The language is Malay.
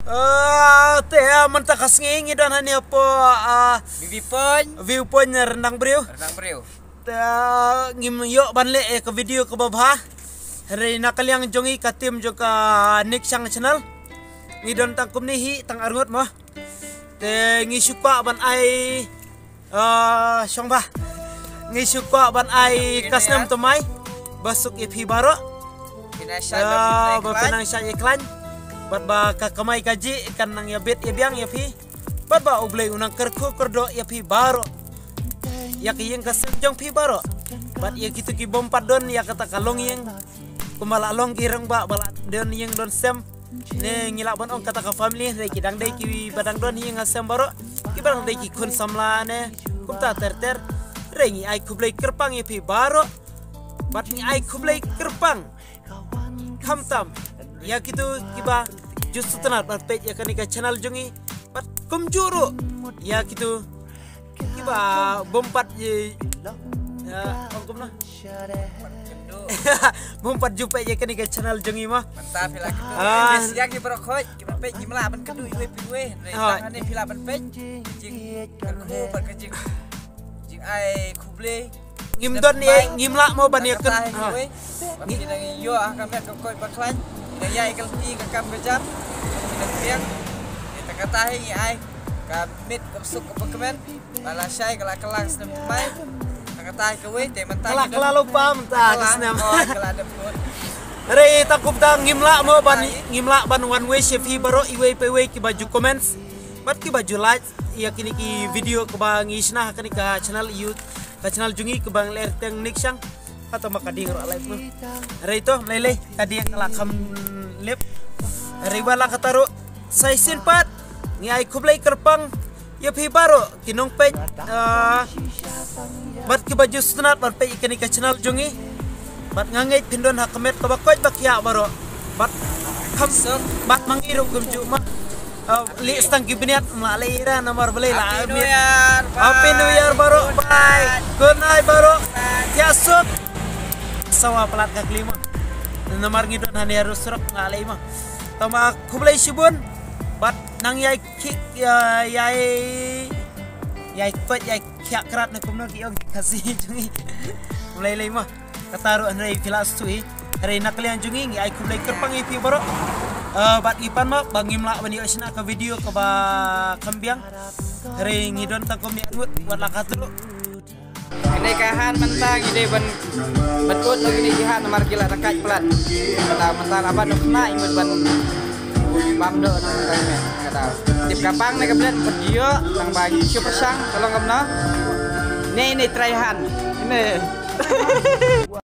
Teh mentakas ngingi dan hani apa view point rendang brio. Teh ngim yo banle ke video ke babah. Hari nakal yang jongi ka tim joka Nick Sang channel. Ngidon tangkum nihi tang arngot mah. Teh ngisuka ban ai syong bah. Ngisuka ban ai kasnam tomai. Basuk ipi baro. Bapenang saya iklan. Bat ba kakamai kaji ikan nang ya bet ya biang ya pi. Bat ba ublay unang kerku kerdo ya pi baro. Ya ki yang kasem jong pi baro. Bat ya gitu ki bompat don ya kata kalong yang kumala long kireng ba bala don yang don sem. Ne ngilak bon ong kata ka family re ki dang dai ki badang don yang ngasem baro. Ki barang dai ki kun samla ne. Kumta ter re ngi ai kublay kerpang ya pi baro. Bat ngi ai kublay kerpang. Kamtam ya gitu kiba justru tenat berpej ya kanika channel jongi pat kumjuru ya gitu kiba bompat ya ongkom nah bompat jupe ya kanika channel jongi mah mantap pila kedua siang ki brokoj ki berpej ki melaban kedua iwe piwe tangane pila berpej jing kerku berkejing jing ai kuble ngimdon ya ngimla mau banyakan Bagi nang iyo akan met koi baklan nang yai kelti ka kam kejam nang piang kita katahi ai ka mit kapsuk ka pagkamen bala syai kala kelang senam mai nang katahi ka we te mentang kala lupa mentah kesnam kala ada pun re takup tang ngimla mau ban ngimla ban one way chef hi baro iwe pw ki baju comments bat ki baju like ya kini ki video ke bang isna kani ka channel YouTube ka channel jungi ke bang ler teng Nick Sang atau makading ro live mo. Hari itu lele tadi yang ngelakam lip. Hari bala kataru sai sinpat ngi ai kublai kerpang ya pi baro kinong pej bat ki baju sunat bat pej ikan ka channel jungi bat ngangai pindon hakamet ka bakoj bakya baro bat kamsung bat mangiru kumju ma li stang ki biniat malaira nomor beli lah Happy New Year baro bye good night baro yasuk sawa pelat kak lima nomor ngidon hani harus serok ngalai mah tama kublai sibun bat nang yai kick yai kot yai kyak kerat na kumno ki ong kasih jungi mulai lai mah kataru anrai filasui hari naklian jungi ngi ai kublai kerpang ipi baro bat ipan mah bangimla bani osna ka video ka ba kambiang hari ngidon tangkom ni anut buat lakatru nikahan mentang ide ban ut lagi ni jihan nomor gila takat pelat mentang apa nak kena imut ban bamdo nang kami kata tip kapang ni kebetulan video nang bagi super sang tolong kemna ini traihan ini